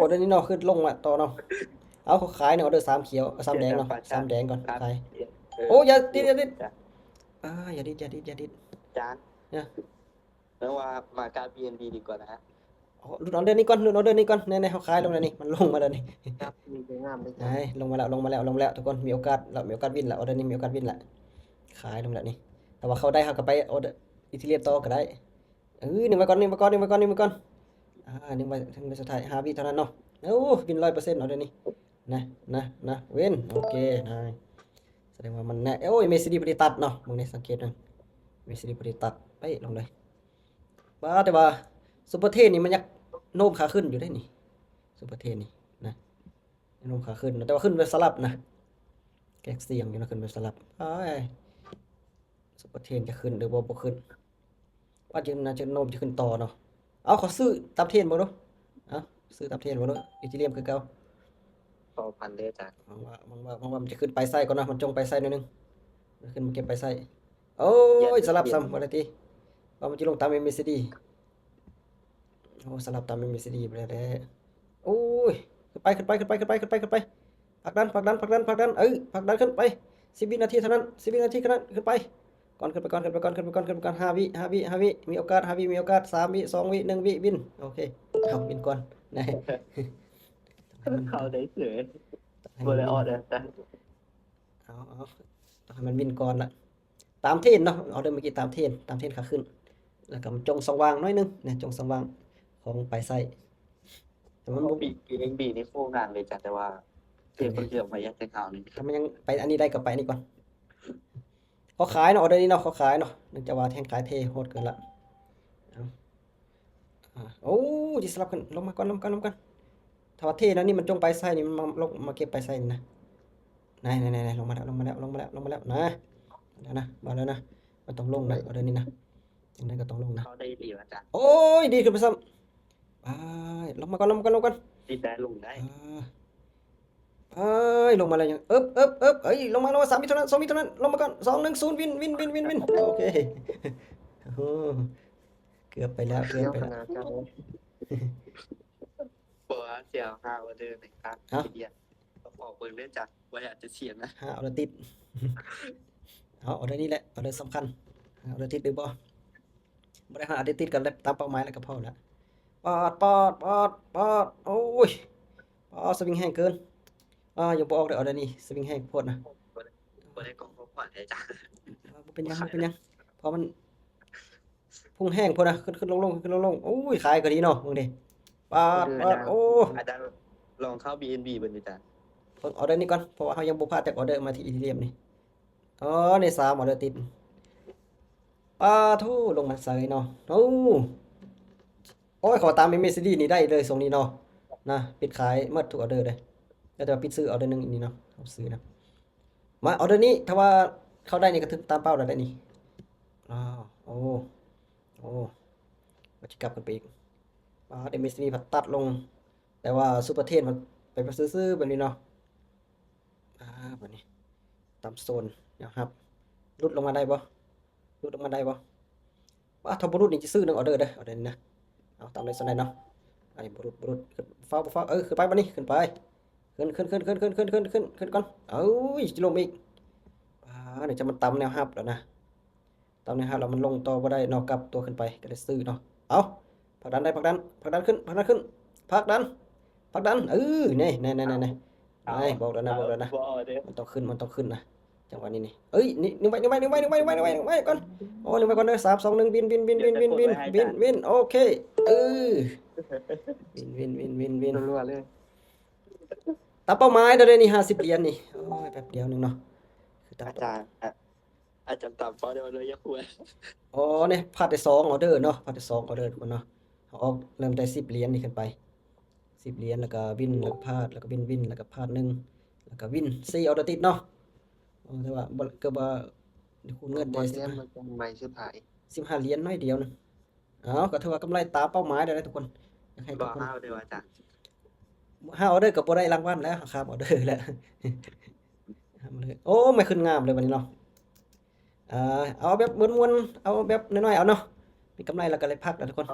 เดี๋ยวนี้เนาะขึ้นลงมาต่อเนาะเอาเขาขายเนาะออเดอร์3เขียว3แดงเนาะ3แดงก่อนขายโอ้อย่าดิดอย่าดิดจานเนี่ยแล้วว่ามากา BNB ดีกว่านะฮะรุ่นออเดอร์นี้ก่อนรุ่นออเดอร์นี้ก่อนในเขาขายลงแล้วนี่มันลงมาแล้วนี่ ครับมีสวยงามเลย ไหนลงมาแล้วทุกคนมีโอกาสเรามีโอกาสวินละออเดอร์นี้มีโอกาสวินละขายลงแล้วนี่แต่ว่าเขาได้เขาก็ไปออเดอร์อิตาเลียนต่อก็ได้หนึ่งมาก่อนหนึ่งมาถึงสุดท้าย5 วิเท่านั้นเนาะโอ้วิน100%ออเดอร์นี้นะเว้นโอเคนายแสดงว่ามันแน่โอ้ยเมสซี่ดีพอดีตัดเนาะมึงนี่สังเกตนะเมสซี่ดีพอดีตัดไปลงเลยบ้าแต่ว่าซุปเปอร์เทนนี่มันยักโน้มขาขึ้นอยู่ได้นี่ซุปเปอร์เทนนี่นะโน้มขาขึ้นแต่ว่าขึ้นไปสลับนะแก๊กเสียงอยู่นะขึ้นไปสลับซุปเปอร์เทนจะขึ้นหรือบ่ขึ้นว่าจะโน้มจะขึ้นต่อเนาะเอาขอซื้อตับเทนบ่ดูเอาซื้อตับเทนบ่ดูอิตาเลียนคือเก่าพอพันเลยจ้ะมองว่ามันจะขึ้นไปไส้ก่อนนะมันจงไปไส้นิดนึงมันขึ้นมาเก็บไปไส้โอ้ยสลับซ้ำบ่ได้ติว่ามันจะลงตาม MACD โอ้สลับตาม MACD ไปแล้วโอ้ยขึ้นไปผลักดันผลักดันผลักดันขึ้นไป10 วินาทีเท่านั้น10 วินาทีแค่นั้นขึ้นไปก่อน5 วิมีโอกาส5 วิมีโอกาส3 วิ2 วิ1 วิวินโอเคเอาวินก่อนนะ เขาได้เสือบัวเลยออดเลยจ้ะเอาต้องให้มันวินก่อนละตามเทรนเนาะเอาเดินเมื่อกี้ตามเทรนขาขึ้นแล้วก็มันจงสว่างน้อยนึงเนี่ยจงสว่างของปลายไส้แต่มันบ่ BNB นี่ฟูงานเลยจ้ะแต่ว่าเตรียมคนเดียวมายัดในข่าวนี่ ถ้ามันยังไปอันนี้ได้ก็ไปอันนี้ก่อนเขาขายเนาะออเดอร์นี้เนาะเขาขายเนาะเนื่องจากว่าแทงขายเทโหดเกินละเอาโอ้ยสลับกันลงมาก่อนถ้าว่าเทแล้วนี่มันจงปลายไส้นี่มันมาเก็บปลายไส้นี่นะไหนลงมาแล้วนะนะมาแล้วนะมันต้องลงนะออเดอร์นี้นะยังไงก็ต้องลงนะ เขาได้ดีมาจ้ะโอ้ยดีขึ้นไปซ้ำลงมาก่อน ดีได้ลงได้ลงมาเลยยังเอ้ยลงมา3 วิเท่านั้น2 วิเท่านั้นลงมาก่อน2 1 0วินโอเคโอ้เกือบไปแล้วบัวเสียวห้าออเดอร์ในการเดียนออกเบิ่งเรื่องจ้ะว่าอยากจะเฉียนนะเอาละติดเอาเรื่องนี้แหละเอาเรื่องสำคัญเอาเรื่องติดหรือบ่ได้หาติดกันแล้วตามเป้าหมายแล้วก็พอละปอดโอ้ยสวิงแห้งเกินอย่าบอกเลยเอาเดี๋ยวนี้สวิงแห้งโพดนะบัวได้กองขวัญเลยจ้ะเป็นยังพอมันพุ่งแห้งโพดนะขึ้นลงโอ้ยขายก็ดีเนาะมึงดิปาดโอ้อาจารย์ลองเข้า BNB บนดูจ้ะออเดอร์นี้ก่อนเพราะว่าเขายังบ่พลาดจากออเดอร์มาที่อีเทียมนี่ใน3ออเดอร์ติดทูลงมาใส่เนาะโอ้ยขอตาม MACD นี่ได้เลยทรงนี้เนาะนะปิดขายหมดทุกออเดอร์เลยแต่ว่าปิดซื้อออเดอร์นึงอีกนี่เนาะเอาซื้อนะมาออเดอร์นี้ถ้าว่าเข้าได้นี่ก็ถึงตามเป้าแล้วได้นี่โอ้มันจะกลับกันไปอีกMACD ผัดตัดลงแต่ว่าซูเปอร์เทนมันไปซื้อแบบนี้เนาะแบบนี้ตามโซนนะครับรุดลงมาได้บ่ถ้าบ่รุดนี่จะซื้อ1ออเดอร์เด้อออเดอร์นี้นะเอาตามเลยสไนเนาะอันนี้บ่รุดขึ้นฟ้าขึ้นไปบัดนี้ขึ้นไปขึ้นก่อนจะลงอีกเดี๋ยวจะมันตำแนวฮับแล้วนะตำแนวฮับแล้วมันลงต่อบ่ได้นอกกลับตัวขึ้นไปก็ได้ซื้อเนาะเอาผลักดันขึ้นผลักดันนี่บอกแล้วนะมันต้องขึ้นนะจังหวะนี้นี่นี่นึงไปก่อนนึงไปก่อนเด้อ3 2 1บินวินโอเควินรัวเลยตามเป้าหมายเดี๋ยวนี้50 เหรียญนี่โอ้ยแป๊บเดียวนึงเนาะคืออาจารย์ตามเป้าได้มาเลยยักษ์หัวเนี่ยพลาดได้2ออเดอร์เนาะพลาดได้2ออเดอร์ทุกคนเนาะเอาออกเริ่มได้10 เหรียญนี่ขึ้นไป10 เหรียญแล้วก็วินแล้วก็พลาดแล้วก็วินแล้วก็พลาด1แล้วก็วิน4ออเดอร์ติดเนาะแต่ว่าก็บ่คูณเงินได้15 เหรียญน้อยเดียวนึงก็ถือว่ากำไรตามเป้าหมายได้ทุกคนอยากให้ทุกคน5ออเดอร์จ้ะ5ออเดอร์ก็บ่ได้รางวัลแล้วครับออเดอร์แล้วโอ้ไม่ขึ้นงามเลยวันนี้เนาะเอาแบบม้วนๆเอาแบบน้อยๆเอาเนาะมีกำไรแล้วก็เลยพักแล้วทุกคน